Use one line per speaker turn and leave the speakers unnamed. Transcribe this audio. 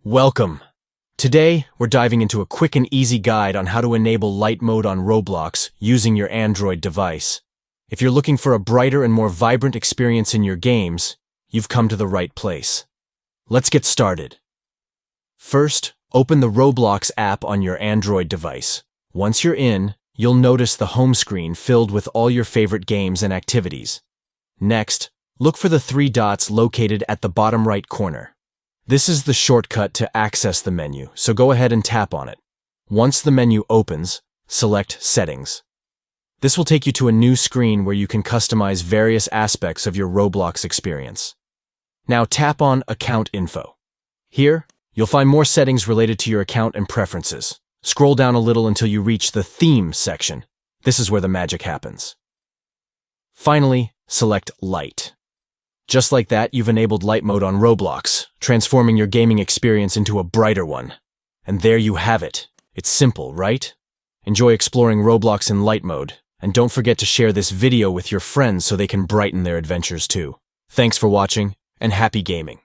Welcome! Today, we're diving into a quick and easy guide on how to enable light mode on Roblox using your Android device. If you're looking for a brighter and more vibrant experience in your games, you've come to the right place. Let's get started. First, open the Roblox app on your Android device. Once you're in, you'll notice the home screen filled with all your favorite games and activities. Next, look for the three dots located at the bottom right corner. This is the shortcut to access the menu, so go ahead and tap on it. Once the menu opens, select Settings. This will take you to a new screen where you can customize various aspects of your Roblox experience. Now tap on Account Info. Here, you'll find more settings related to your account and preferences. Scroll down a little until you reach the Theme section. This is where the magic happens. Finally, select Light. Just like that, you've enabled light mode on Roblox, transforming your gaming experience into a brighter one. And there you have it. It's simple, right? Enjoy exploring Roblox in light mode, and don't forget to share this video with your friends so they can brighten their adventures too. Thanks for watching, and happy gaming!